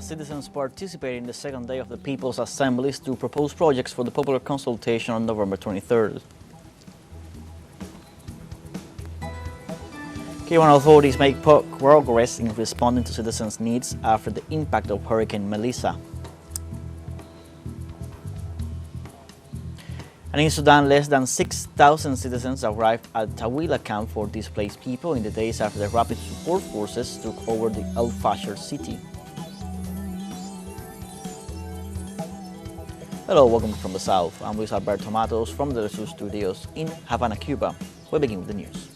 Venezuela, citizens participated in the second day of the People's Assemblies to propose projects for the popular consultation on November 23rd. Cuban authorities make progress in responding to citizens' needs after the impact of Hurricane Melissa. And in Sudan, less than 6,000 citizens arrived at Tawila Camp for displaced people in the days after the rapid support forces took over the El-Fasher city. Hello, welcome from the South. I'm Luis Alberto Matos from the teleSUR studios in Havana, Cuba. We begin with the news.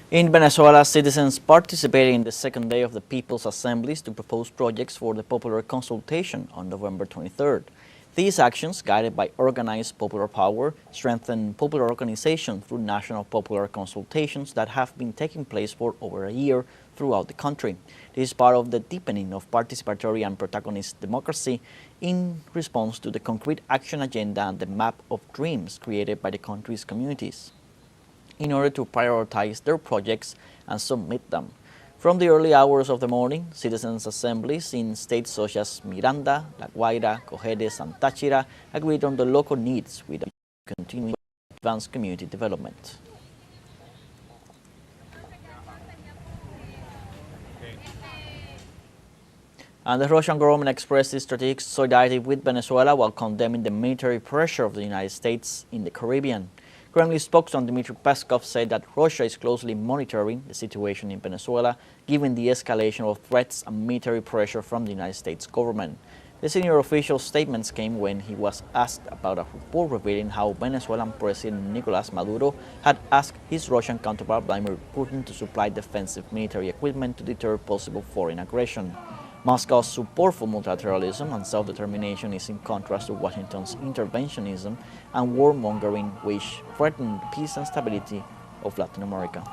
In Venezuela, citizens participated in the second day of the People's Assemblies to propose projects for the popular consultation on November 23rd. These actions, guided by organized popular power, strengthen popular organization through national popular consultations that have been taking place for over a year throughout the country. This is part of the deepening of participatory and protagonist democracy in response to the concrete action agenda and the map of dreams created by the country's communities, in order to prioritize their projects and submit them. From the early hours of the morning, citizens' assemblies in states such as Miranda, La Guaira, Cojedes, and Táchira agreed on the local needs with continuing to advance community development. And the Russian government expressed its strategic solidarity with Venezuela while condemning the military pressure of the United States in the Caribbean. Kremlin spokesman Dmitry Peskov said that Russia is closely monitoring the situation in Venezuela, given the escalation of threats and military pressure from the United States government. The senior official's statements came when he was asked about a report revealing how Venezuelan President Nicolás Maduro had asked his Russian counterpart Vladimir Putin to supply defensive military equipment to deter possible foreign aggression. Moscow's support for multilateralism and self-determination is in contrast to Washington's interventionism and warmongering, which threaten the peace and stability of Latin America.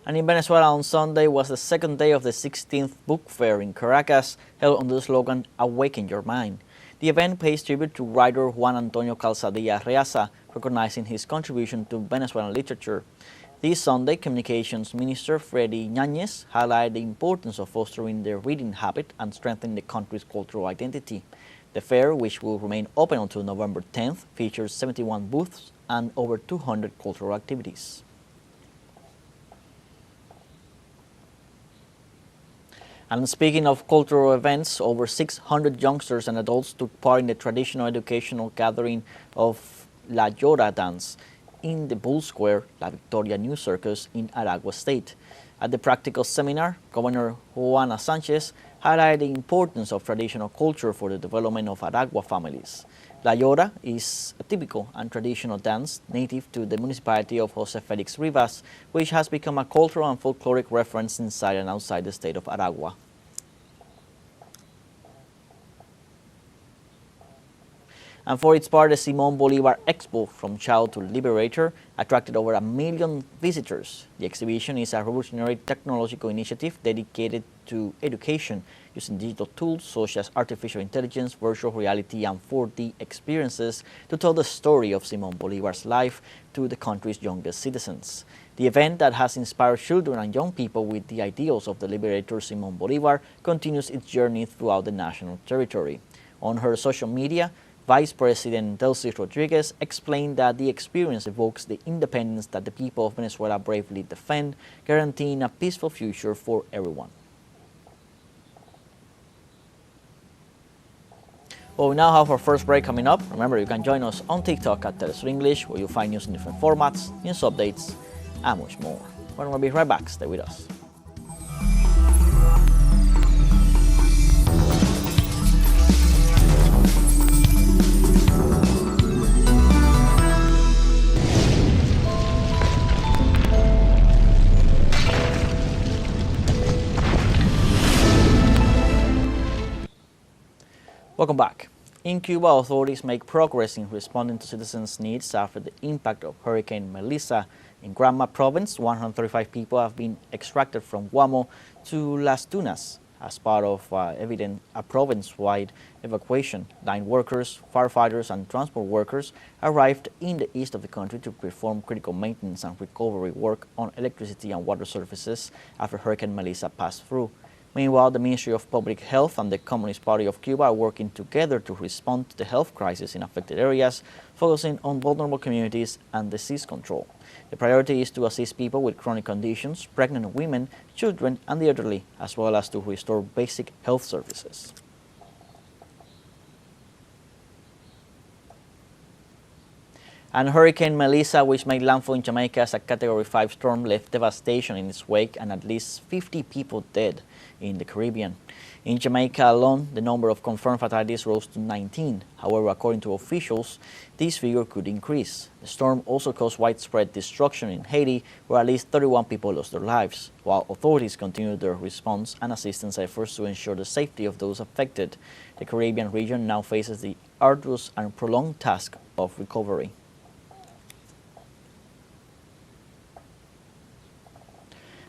And in Venezuela on Sunday was the second day of the 16th Book Fair in Caracas, held under the slogan, Awaken Your Mind. The event pays tribute to writer Juan Antonio Calzadilla Reaza, recognizing his contribution to Venezuelan literature. This Sunday, Communications Minister Freddy Ñañez highlighted the importance of fostering the reading habit and strengthening the country's cultural identity. The fair, which will remain open until November 10th, features 71 booths and over 200 cultural activities. And speaking of cultural events, over 600 youngsters and adults took part in the traditional educational gathering of La Llora dance in the Bull Square, La Victoria New Circus in Aragua State. At the practical seminar, Governor Juana Sanchez highlighted the importance of traditional culture for the development of Aragua families. La Llora is a typical and traditional dance native to the municipality of Jose Felix Rivas, which has become a cultural and folkloric reference inside and outside the state of Aragua. And for its part, the Simón Bolívar Expo, From Child to Liberator, attracted over 1 million visitors. The exhibition is a revolutionary technological initiative dedicated to education, using digital tools such as artificial intelligence, virtual reality, and 4D experiences to tell the story of Simón Bolívar's life to the country's youngest citizens. The event, that has inspired children and young people with the ideals of the liberator Simón Bolívar, continues its journey throughout the national territory. On her social media, Vice President Delcy Rodriguez explained that the experience evokes the independence that the people of Venezuela bravely defend, guaranteeing a peaceful future for everyone. Well, we now have our first break coming up. Remember, you can join us on TikTok at teleSUR English, where you'll find news in different formats, news updates, and much more. We're going to be right back. Stay with us. Welcome back. In Cuba, authorities make progress in responding to citizens' needs after the impact of Hurricane Melissa. In Granma province, 135 people have been extracted from Guamo to Las Tunas as part of a province-wide evacuation. 9 workers, firefighters and transport workers arrived in the east of the country to perform critical maintenance and recovery work on electricity and water services after Hurricane Melissa passed through. Meanwhile, the Ministry of Public Health and the Communist Party of Cuba are working together to respond to the health crisis in affected areas, focusing on vulnerable communities and disease control. The priority is to assist people with chronic conditions, pregnant women, children, and the elderly, as well as to restore basic health services. And Hurricane Melissa, which made landfall in Jamaica as a Category 5 storm, left devastation in its wake and at least 50 people dead in the Caribbean. In Jamaica alone, the number of confirmed fatalities rose to 19. However, according to officials, this figure could increase. The storm also caused widespread destruction in Haiti, where at least 31 people lost their lives, while authorities continued their response and assistance efforts to ensure the safety of those affected. The Caribbean region now faces the arduous and prolonged task of recovery.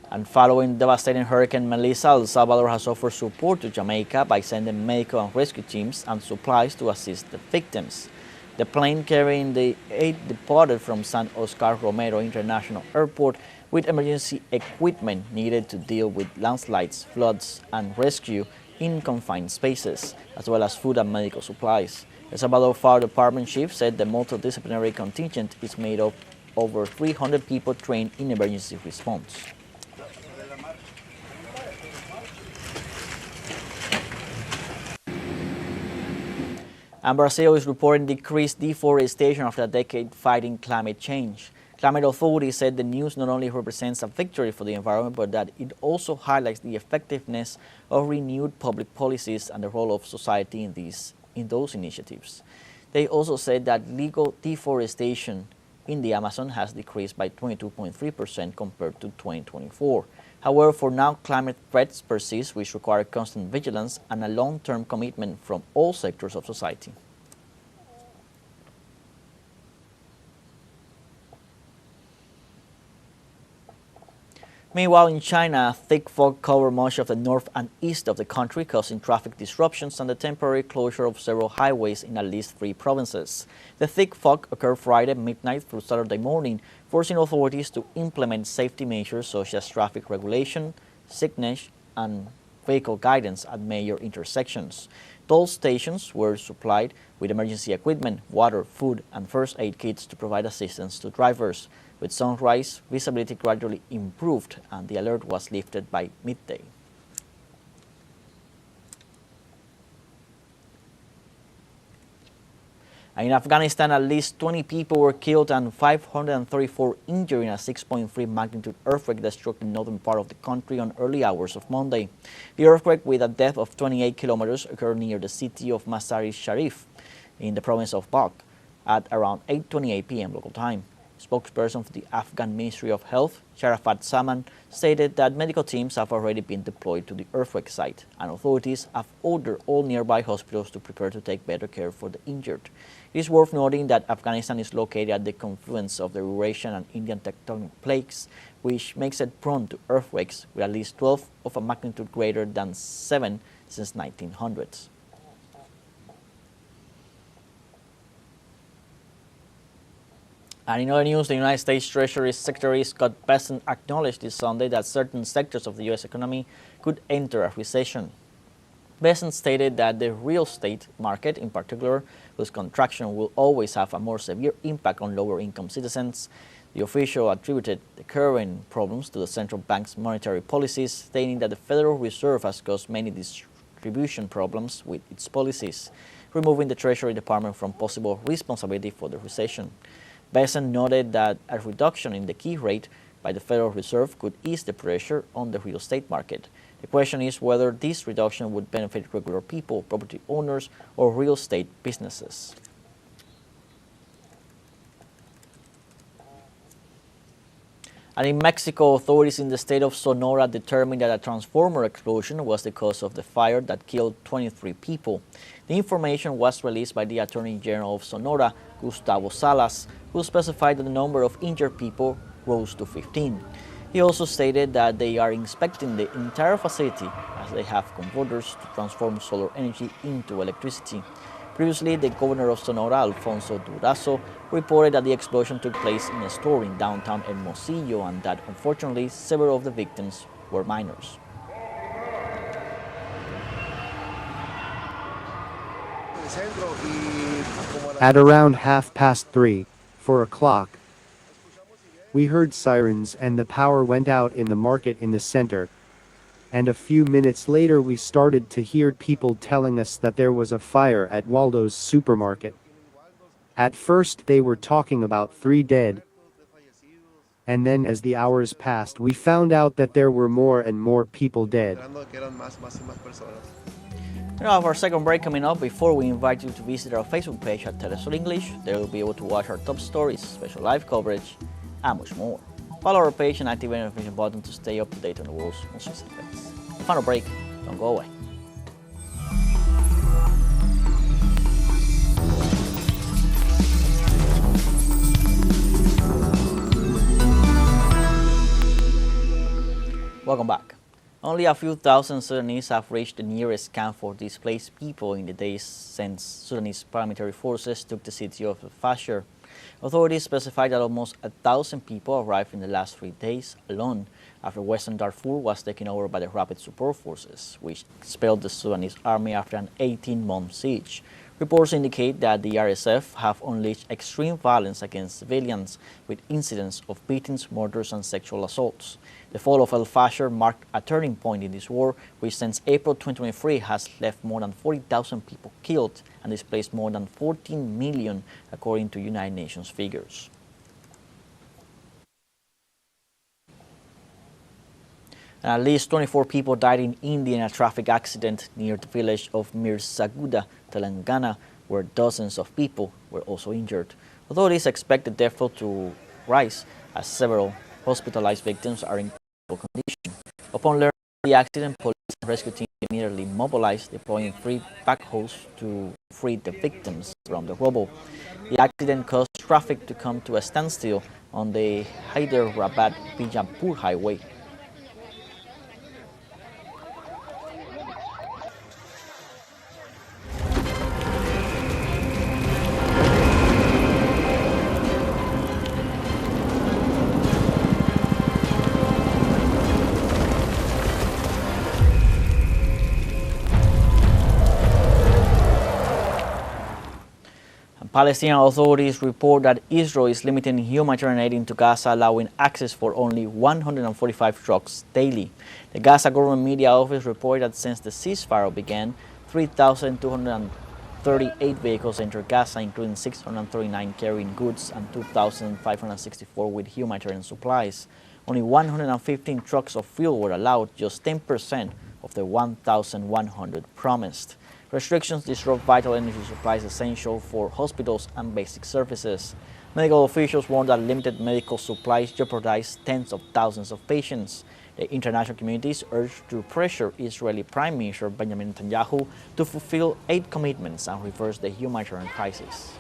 And following devastating Hurricane Melissa, El Salvador has offered support to Jamaica by sending medical and rescue teams and supplies to assist the victims. The plane carrying the aid departed from San Oscar Romero International Airport with emergency equipment needed to deal with landslides, floods, and rescue in confined spaces, as well as food and medical supplies. El Salvador Fire Department chief said the multidisciplinary contingent is made of over 300 people trained in emergency response. And Brazil is reporting decreased deforestation after a decade fighting climate change. Climate authorities said the news not only represents a victory for the environment, but that it also highlights the effectiveness of renewed public policies and the role of society in those initiatives. They also said that legal deforestation in the Amazon has decreased by 22.3% compared to 2024. However, for now, climate threats persist, which require constant vigilance and a long-term commitment from all sectors of society. Meanwhile, in China, thick fog covered much of the north and east of the country, causing traffic disruptions and the temporary closure of several highways in at least 3 provinces. The thick fog occurred Friday midnight through Saturday morning, forcing authorities to implement safety measures such as traffic regulation, signage, and vehicle guidance at major intersections. Toll stations were supplied with emergency equipment, water, food, and first aid kits to provide assistance to drivers. With sunrise, visibility gradually improved and the alert was lifted by midday. In Afghanistan, at least 20 people were killed and 534 injured in a 6.3 magnitude earthquake that struck the northern part of the country on early hours of Monday. The earthquake, with a depth of 28 kilometers, occurred near the city of Mazar-i-Sharif in the province of Balkh at around 8:28 p.m. local time. Spokesperson for the Afghan Ministry of Health, Sharafat Saman, stated that medical teams have already been deployed to the earthquake site, and authorities have ordered all nearby hospitals to prepare to take better care for the injured. It is worth noting that Afghanistan is located at the confluence of the Eurasian and Indian tectonic plates, which makes it prone to earthquakes, with at least 12 of a magnitude greater than 7 since 1900s. And in other news, the United States Treasury Secretary Scott Bessent acknowledged this Sunday that certain sectors of the U.S. economy could enter a recession. Bessent stated that the real estate market, in particular, whose contraction will always have a more severe impact on lower-income citizens. The official attributed the current problems to the central bank's monetary policies, stating that the Federal Reserve has caused many distribution problems with its policies, removing the Treasury Department from possible responsibility for the recession. Bessent noted that a reduction in the key rate by the Federal Reserve could ease the pressure on the real estate market. The question is whether this reduction would benefit regular people, property owners, or real estate businesses. And in Mexico, authorities in the state of Sonora determined that a transformer explosion was the cause of the fire that killed 23 people. The information was released by the Attorney General of Sonora, Gustavo Salas, who specified that the number of injured people rose to 15. He also stated that they are inspecting the entire facility as they have converters to transform solar energy into electricity. Previously, the governor of Sonora, Alfonso Durazo, reported that the explosion took place in a store in downtown Hermosillo and that, unfortunately, several of the victims were minors. At around 3:30, 4 o'clock, we heard sirens and the power went out in the market in the center. And a few minutes later we started to hear people telling us that there was a fire at Waldo's supermarket. At first they were talking about 3 dead. And then as the hours passed we found out that there were more and more people dead. We have our second break coming up. Before we invite you to visit our Facebook page at teleSUR English, there you'll be able to watch our top stories, special live coverage, and much more. Follow our page and activate the notification button to stay up to date on the world's most recent events. Final break, don't go away. Welcome back. Only a few thousand Sudanese have reached the nearest camp for displaced people in the days since Sudanese paramilitary forces took the city of El-Fasher. Authorities specified that almost 1,000 people arrived in the last 3 days alone after Western Darfur was taken over by the Rapid Support Forces, which expelled the Sudanese army after an 18-month siege. Reports indicate that the RSF have unleashed extreme violence against civilians, with incidents of beatings, murders, and sexual assaults. The fall of El-Fasher marked a turning point in this war, which since April 2023 has left more than 40,000 people killed and displaced more than 14 million, according to United Nations figures. And at least 24 people died in India in a traffic accident near the village of Mirzaguda, Telangana, where dozens of people were also injured. Authorities expect the death toll to rise as several hospitalized victims are in critical condition. Upon learning of the accident, police and rescue teams immediately mobilized, deploying 3 backhoes to free the victims from the rubble. The accident caused traffic to come to a standstill on the Hyderabad-Bijapur highway. Palestinian authorities report that Israel is limiting humanitarian aid into Gaza, allowing access for only 145 trucks daily. The Gaza government media office reported that since the ceasefire began, 3,238 vehicles entered Gaza, including 639 carrying goods and 2,564 with humanitarian supplies. Only 115 trucks of fuel were allowed, just 10% of the 1,100 promised. Restrictions disrupt vital energy supplies essential for hospitals and basic services. Medical officials warn that limited medical supplies jeopardize tens of thousands of patients. The international community is urged to pressure Israeli Prime Minister Benjamin Netanyahu to fulfill aid commitments and reverse the humanitarian crisis.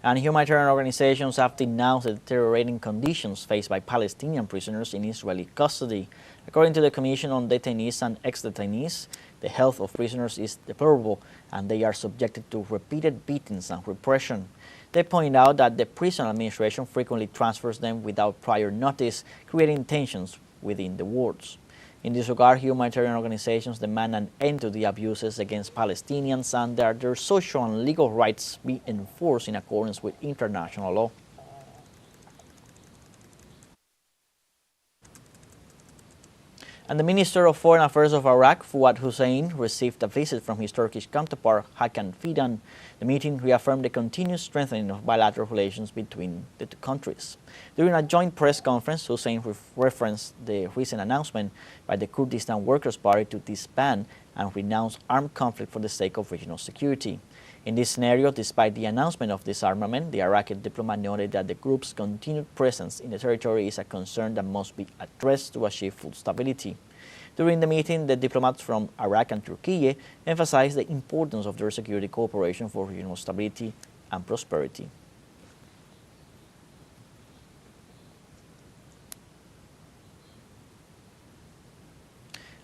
And humanitarian organizations have denounced the deteriorating conditions faced by Palestinian prisoners in Israeli custody. According to the Commission on Detainees and Ex-Detainees, the health of prisoners is deplorable and they are subjected to repeated beatings and repression. They point out that the prison administration frequently transfers them without prior notice, creating tensions within the wards. In this regard, humanitarian organizations demand an end to the abuses against Palestinians and that their social and legal rights be enforced in accordance with international law. And the Minister of Foreign Affairs of Iraq, Fuad Hussein, received a visit from his Turkish counterpart, Hakan Fidan. The meeting reaffirmed the continued strengthening of bilateral relations between the two countries. During a joint press conference, Hussein referenced the recent announcement by the Kurdistan Workers' Party to disband and renounce armed conflict for the sake of regional security. In this scenario, despite the announcement of disarmament, the Iraqi diplomat noted that the group's continued presence in the territory is a concern that must be addressed to achieve full stability. During the meeting, the diplomats from Iraq and Turkey emphasized the importance of their security cooperation for regional stability and prosperity.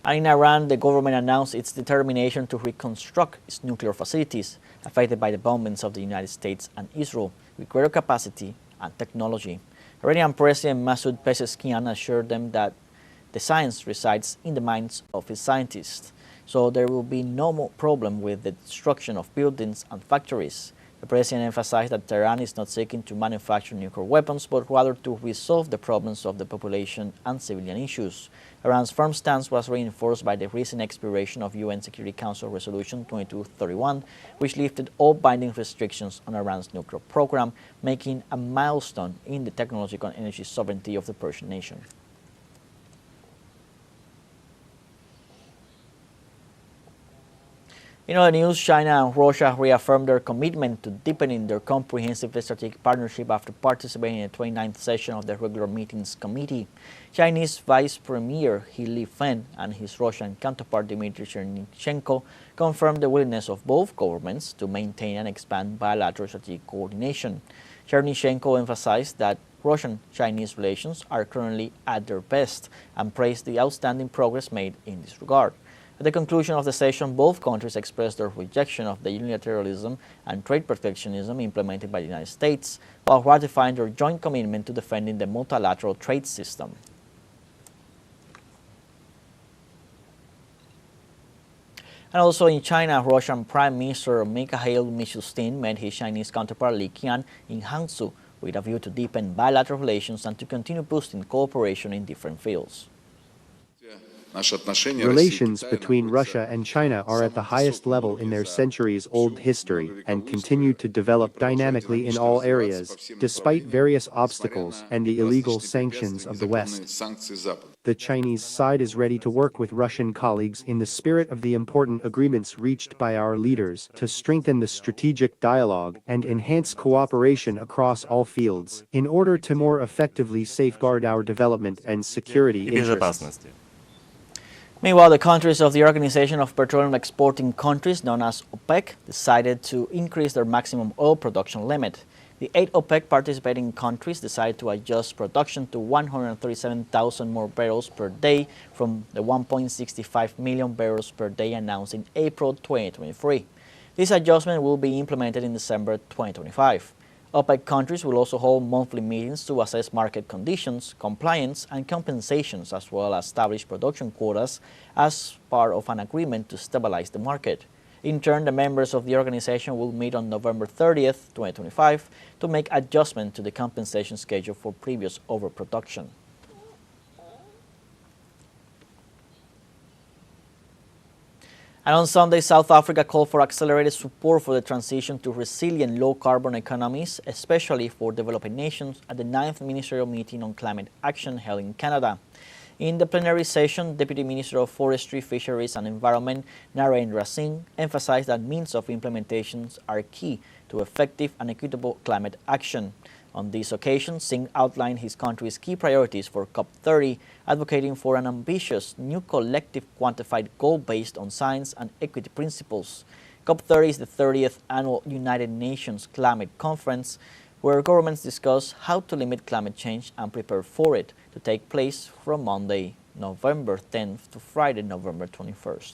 And in Iran, the government announced its determination to reconstruct its nuclear facilities affected by the bombings of the United States and Israel with greater capacity and technology. Iranian President Masoud Pezeshkian assured them that the science resides in the minds of his scientists, so there will be no more problem with the destruction of buildings and factories. The president emphasized that Tehran is not seeking to manufacture nuclear weapons, but rather to resolve the problems of the population and civilian issues. Iran's firm stance was reinforced by the recent expiration of UN Security Council Resolution 2231, which lifted all binding restrictions on Iran's nuclear program, making a milestone in the technological and energy sovereignty of the Persian nation. In other news, China and Russia reaffirmed their commitment to deepening their comprehensive strategic partnership after participating in the 29th session of the Regular Meetings Committee. Chinese Vice Premier He Lifeng and his Russian counterpart Dmitry Chernyshchenko confirmed the willingness of both governments to maintain and expand bilateral strategic coordination. Chernyshchenko emphasized that Russian-Chinese relations are currently at their best and praised the outstanding progress made in this regard. At the conclusion of the session, both countries expressed their rejection of the unilateralism and trade protectionism implemented by the United States, while ratifying their joint commitment to defending the multilateral trade system. And also in China, Russian Prime Minister Mikhail Mishustin met his Chinese counterpart Li Qian in Hangzhou with a view to deepen bilateral relations and to continue boosting cooperation in different fields. Relations between Russia and China are at the highest level in their centuries-old history and continue to develop dynamically in all areas, despite various obstacles and the illegal sanctions of the West. The Chinese side is ready to work with Russian colleagues in the spirit of the important agreements reached by our leaders to strengthen the strategic dialogue and enhance cooperation across all fields in order to more effectively safeguard our development and security interests. Meanwhile, the countries of the Organization of Petroleum Exporting Countries, known as OPEC, decided to increase their maximum oil production limit. The 8 OPEC participating countries decided to adjust production to 137,000 more barrels per day from the 1.65 million barrels per day announced in April 2023. This adjustment will be implemented in December 2025. OPEC countries will also hold monthly meetings to assess market conditions, compliance, and compensations, as well as establish production quotas as part of an agreement to stabilize the market. In turn, the members of the organization will meet on November 30th, 2025, to make adjustment to the compensation schedule for previous overproduction. And on Sunday, South Africa called for accelerated support for the transition to resilient low-carbon economies, especially for developing nations, at the 9th Ministerial Meeting on Climate Action held in Canada. In the plenary session, Deputy Minister of Forestry, Fisheries and Environment, Narendra Singh, emphasized that means of implementations are key to effective and equitable climate action. On this occasion, Singh outlined his country's key priorities for COP30, advocating for an ambitious new collective quantified goal based on science and equity principles. COP30 is the 30th annual United Nations Climate Conference, where governments discuss how to limit climate change and prepare for it, to take place from Monday, November 10th to Friday, November 21st.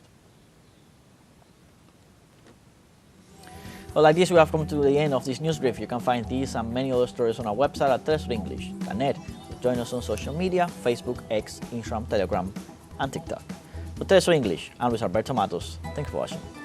Well, like this, we have come to the end of this news brief. You can find these and many other stories on our website at telesurenglish.net. So join us on social media, Facebook, X, Instagram, Telegram, and TikTok. For TeleSUR English, I'm Luis Alberto Matos. Thanks for watching.